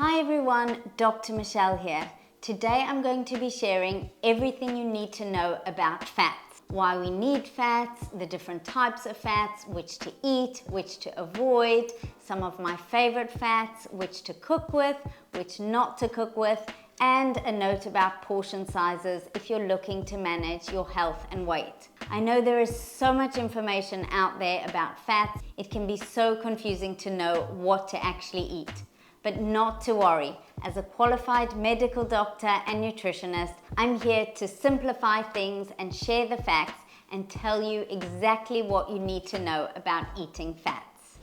Hi everyone, Dr. Michelle here. Today I'm going to be sharing everything you need to know about fats. Why we need fats, the different types of fats, which to eat, which to avoid, some of my favorite fats, which to cook with, which not to cook with, and a note about portion sizes if you're looking to manage your health and weight. I know there is so much information out there about fats, it can be so confusing to know what to actually eat. But not to worry, as a qualified medical doctor and nutritionist, I'm here to simplify things and share the facts and tell you exactly what you need to know about eating fats.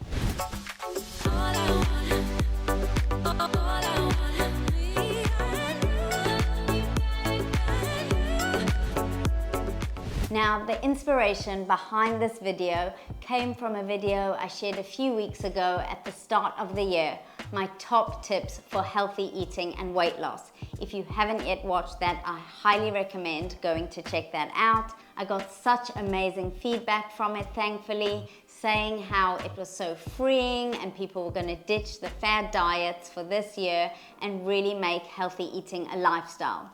Now, the inspiration behind this video came from a video I shared a few weeks ago at the start of the year, my top tips for healthy eating and weight loss. If you haven't yet watched that, I highly recommend going to check that out. I got such amazing feedback from it, thankfully, saying how it was so freeing and people were going to ditch the fad diets for this year and really make healthy eating a lifestyle.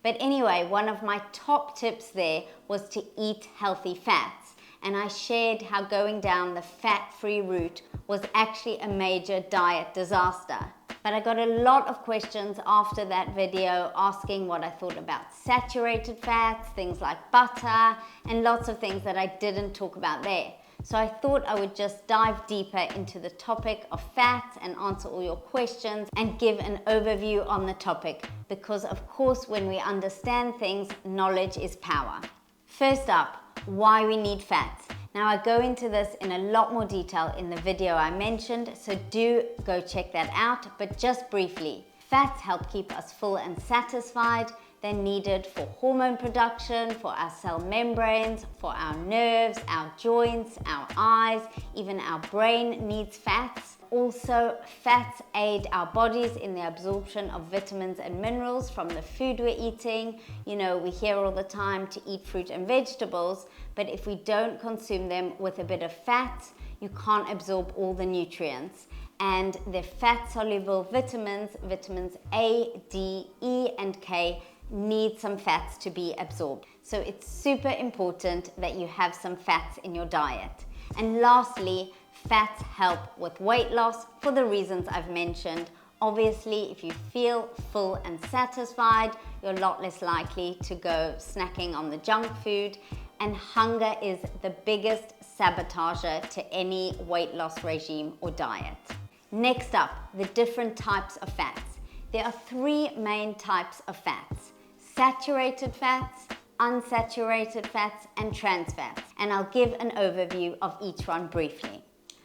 But anyway, one of my top tips there was to eat healthy fats. And I shared how going down the fat-free route was actually a major diet disaster. But I got a lot of questions after that video asking what I thought about saturated fats, things like butter, and lots of things that I didn't talk about there. So I thought I would just dive deeper into the topic of fats and answer all your questions and give an overview on the topic, because of course when we understand things, knowledge is power. First up, why we need fats. Now I go into this in a lot more detail in the video I mentioned, so do go check that out, but just briefly. Fats help keep us full and satisfied. They're needed for hormone production, for our cell membranes, for our nerves, our joints, our eyes, even our brain needs fats. Also, fats aid our bodies in the absorption of vitamins and minerals from the food we're eating. You know, we hear all the time to eat fruit and vegetables, but if we don't consume them with a bit of fat, you can't absorb all the nutrients. And the fat-soluble vitamins, vitamins A, D, E, and K, need some fats to be absorbed. So it's super important that you have some fats in your diet. And lastly, fats help with weight loss for the reasons I've mentioned. Obviously, if you feel full and satisfied, you're a lot less likely to go snacking on the junk food. And hunger is the biggest sabotager to any weight loss regime or diet. Next up, the different types of fats. There are three main types of fats: saturated fats, unsaturated fats, and trans fats. And I'll give an overview of each one briefly.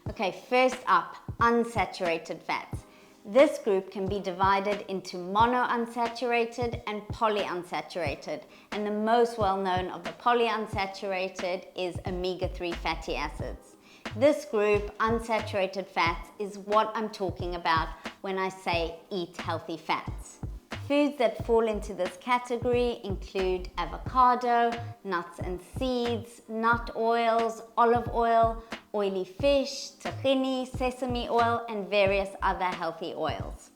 Okay, first up, unsaturated fats. This group can be divided into monounsaturated and polyunsaturated. And the most well-known of the polyunsaturated is omega-3 fatty acids. This group, unsaturated fats, is what I'm talking about when I say eat healthy fats. Foods that fall into this category include avocado, nuts and seeds, nut oils, olive oil, oily fish, tahini, sesame oil, and various other healthy oils.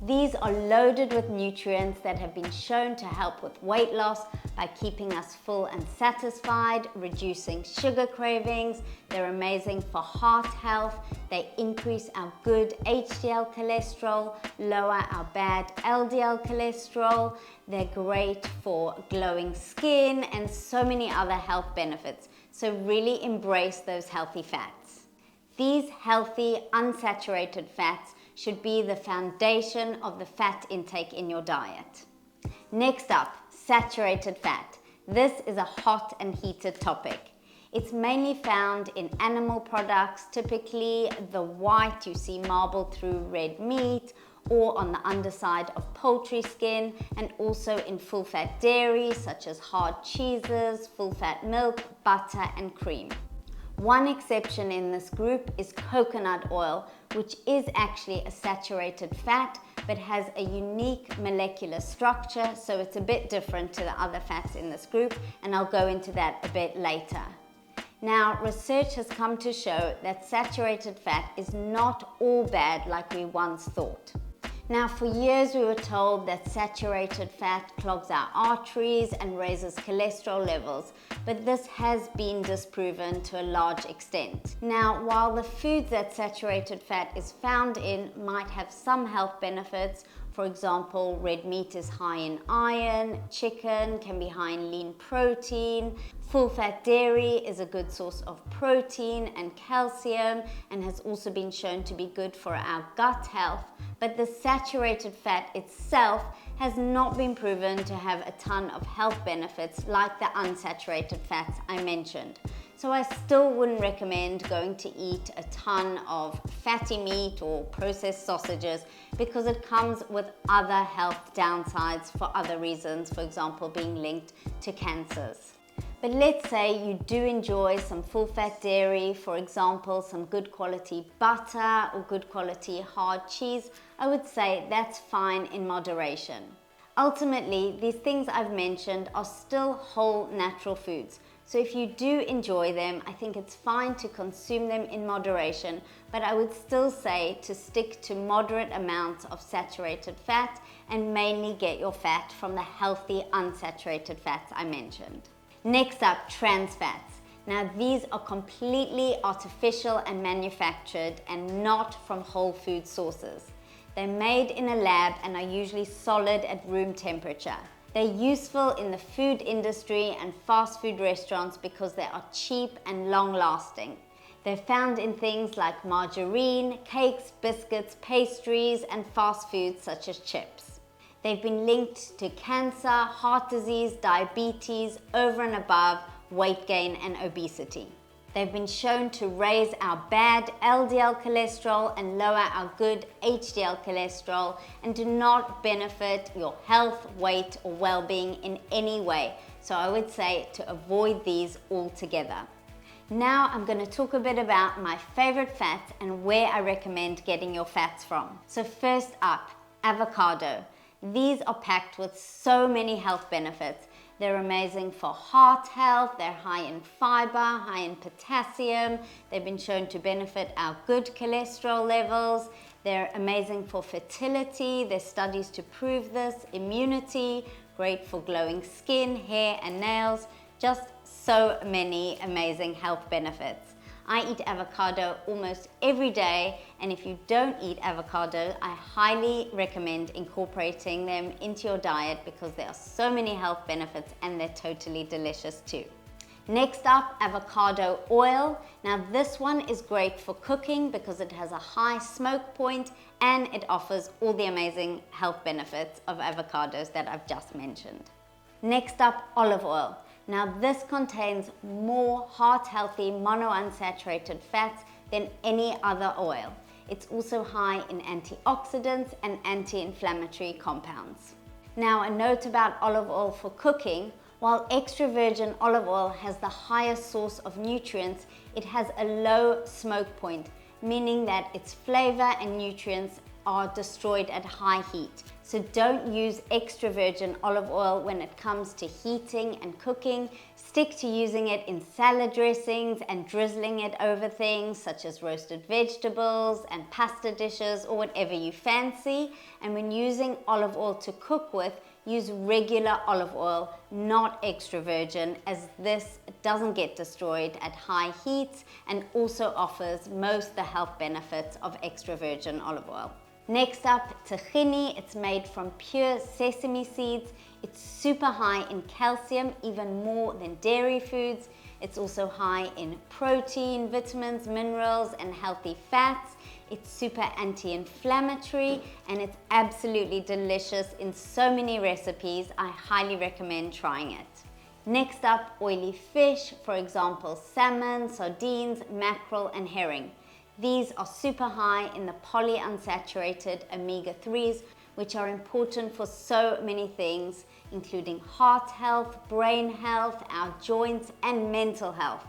These are loaded with nutrients that have been shown to help with weight loss by keeping us full and satisfied, reducing sugar cravings. They're amazing for heart health. They increase our good HDL cholesterol, lower our bad LDL cholesterol. They're great for glowing skin and so many other health benefits. So really embrace those healthy fats. These healthy, unsaturated fats should be the foundation of the fat intake in your diet. Next up, saturated fat. This is a hot and heated topic. It's mainly found in animal products, typically the white you see marbled through red meat or on the underside of poultry skin, and also in full-fat dairy such as hard cheeses, full-fat milk, butter, and cream. One exception in this group is coconut oil, which is actually a saturated fat, but has a unique molecular structure, so it's a bit different to the other fats in this group, and I'll go into that a bit later. Now, research has come to show that saturated fat is not all bad like we once thought. Now, for years we were told that saturated fat clogs our arteries and raises cholesterol levels, but this has been disproven to a large extent. Now, while the foods that saturated fat is found in might have some health benefits, for example, red meat is high in iron, chicken can be high in lean protein, full-fat dairy is a good source of protein and calcium and has also been shown to be good for our gut health, but the saturated fat itself has not been proven to have a ton of health benefits like the unsaturated fats I mentioned. So I still wouldn't recommend going to eat a ton of fatty meat or processed sausages because it comes with other health downsides for other reasons, for example, being linked to cancers. But let's say you do enjoy some full-fat dairy, for example, some good quality butter or good quality hard cheese, I would say that's fine in moderation. Ultimately, these things I've mentioned are still whole natural foods. So if you do enjoy them, I think it's fine to consume them in moderation, but I would still say to stick to moderate amounts of saturated fat and mainly get your fat from the healthy unsaturated fats I mentioned. Next up, trans fats. Now these are completely artificial and manufactured and not from whole food sources. They're made in a lab and are usually solid at room temperature. They're useful in the food industry and fast food restaurants because they are cheap and long-lasting. They're found in things like margarine, cakes, biscuits, pastries, and fast foods such as chips. They've been linked to cancer, heart disease, diabetes, over and above weight gain and obesity. They've been shown to raise our bad LDL cholesterol and lower our good HDL cholesterol and do not benefit your health, weight, or well-being in any way. So I would say to avoid these altogether. Now I'm going to talk a bit about my favorite fats and where I recommend getting your fats from. So first up, avocado. These are packed with so many health benefits. They're amazing for heart health, they're high in fiber, high in potassium, they've been shown to benefit our good cholesterol levels, they're amazing for fertility, there's studies to prove this, immunity, great for glowing skin, hair and nails, just so many amazing health benefits. I eat avocado almost every day, and if you don't eat avocado, I highly recommend incorporating them into your diet because there are so many health benefits and they're totally delicious too. Next up, avocado oil. Now this one is great for cooking because it has a high smoke point and it offers all the amazing health benefits of avocados that I've just mentioned. Next up, olive oil. Now this contains more heart-healthy monounsaturated fats than any other oil. It's also high in antioxidants and anti-inflammatory compounds. Now a note about olive oil for cooking. While extra virgin olive oil has the highest source of nutrients, it has a low smoke point, meaning that its flavor and nutrients are destroyed at high heat. So don't use extra virgin olive oil when it comes to heating and cooking. Stick to using it in salad dressings and drizzling it over things such as roasted vegetables and pasta dishes or whatever you fancy. And when using olive oil to cook with, use regular olive oil, not extra virgin, as this doesn't get destroyed at high heats and also offers most of the health benefits of extra virgin olive oil. Next up, tahini. It's made from pure sesame seeds. It's super high in calcium, even more than dairy foods. It's also high in protein, vitamins, minerals, and healthy fats. It's super anti-inflammatory and it's absolutely delicious in so many recipes. I highly recommend trying it. Next up, oily fish, for example, salmon, sardines, mackerel, and herring. These are super high in the polyunsaturated omega-3s, which are important for so many things, including heart health, brain health, our joints, and mental health.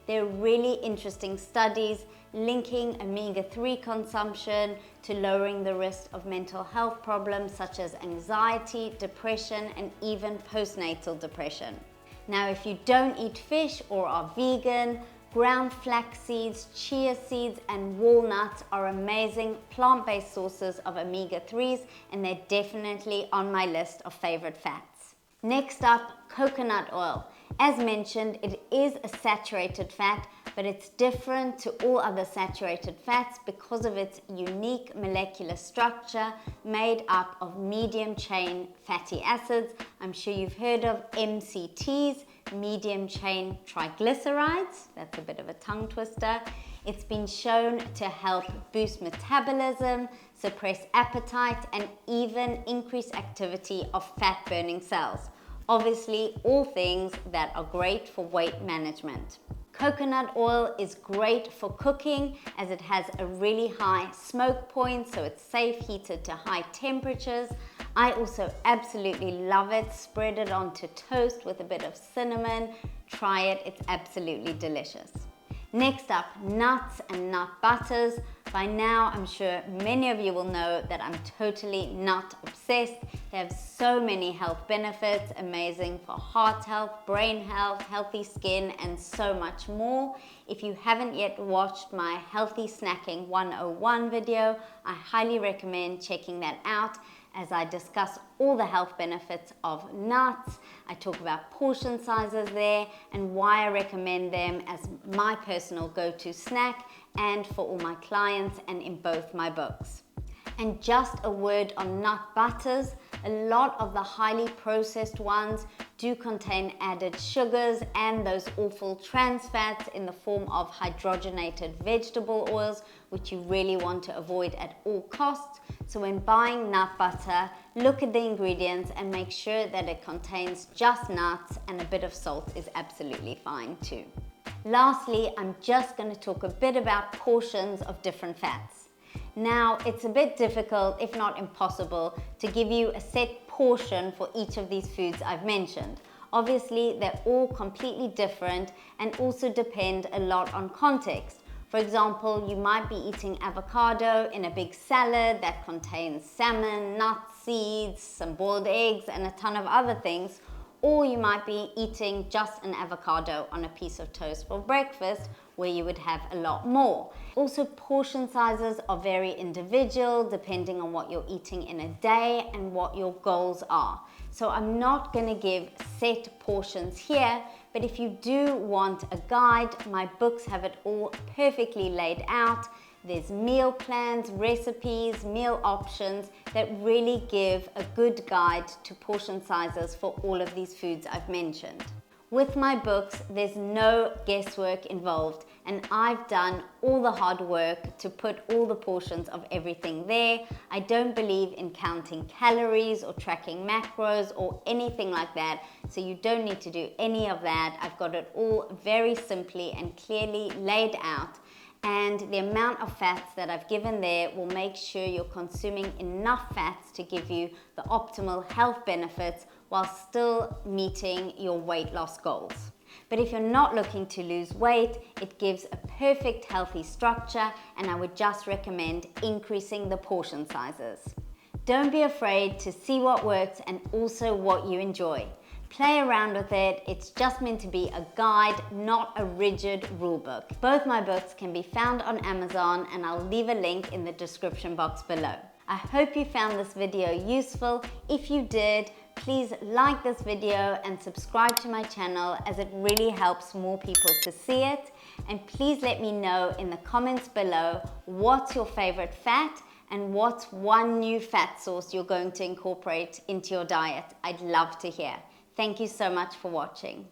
There are really interesting studies linking omega-3 consumption to lowering the risk of mental health problems such as anxiety, depression, and even postnatal depression. Now, if you don't eat fish or are vegan, Ground flax seeds, chia seeds, and walnuts are amazing plant-based sources of omega-3s, and they're definitely on my list of favorite fats. Next up, coconut oil. As mentioned, it is a saturated fat, but it's different to all other saturated fats because of its unique molecular structure made up of medium chain fatty acids. I'm sure you've heard of MCTs, medium chain triglycerides. That's a bit of a tongue twister. It's been shown to help boost metabolism, suppress appetite, and even increase activity of fat-burning cells. Obviously, all things that are great for weight management. Coconut oil is great for cooking as it has a really high smoke point, so it's safe heated to high temperatures. I also absolutely love it. Spread it onto toast with a bit of cinnamon. Try it, it's absolutely delicious. Next up, nuts and nut butters. By now, I'm sure many of you will know that I'm totally nut obsessed. They have so many health benefits, amazing for heart health, brain health, healthy skin, and so much more. If you haven't yet watched my Healthy Snacking 101 video, I highly recommend checking that out, as I discuss all the health benefits of nuts. I talk about portion sizes there and why I recommend them as my personal go-to snack and for all my clients and in both my books. And just a word on nut butters. A lot of the highly processed ones do contain added sugars and those awful trans fats in the form of hydrogenated vegetable oils, which you really want to avoid at all costs. So when buying nut butter, look at the ingredients and make sure that it contains just nuts, and a bit of salt is absolutely fine too. Lastly, I'm just going to talk a bit about portions of different fats. Now, it's a bit difficult, if not impossible, to give you a set portion for each of these foods I've mentioned. Obviously, they're all completely different and also depend a lot on context. For example, you might be eating avocado in a big salad that contains salmon, nuts, seeds, some boiled eggs, and a ton of other things. Or you might be eating just an avocado on a piece of toast for breakfast, where you would have a lot more. Also, portion sizes are very individual depending on what you're eating in a day and what your goals are. So I'm not going to give set portions here, but if you do want a guide, my books have it all perfectly laid out. There's meal plans, recipes, meal options that really give a good guide to portion sizes for all of these foods I've mentioned. With my books, there's no guesswork involved, and I've done all the hard work to put all the portions of everything there. I don't believe in counting calories or tracking macros or anything like that, so you don't need to do any of that. I've got it all very simply and clearly laid out. And the amount of fats that I've given there will make sure you're consuming enough fats to give you the optimal health benefits while still meeting your weight loss goals. But if you're not looking to lose weight, it gives a perfect healthy structure, and I would just recommend increasing the portion sizes. Don't be afraid to see what works and also what you enjoy. Play around with it. It's just meant to be a guide, not a rigid rule book. Both my books can be found on Amazon, and I'll leave a link in the description box below. I hope you found this video useful. If you did, please like this video and subscribe to my channel, as it really helps more people to see it. And please let me know in the comments below what's your favorite fat and what's one new fat source you're going to incorporate into your diet. I'd love to hear. Thank you so much for watching.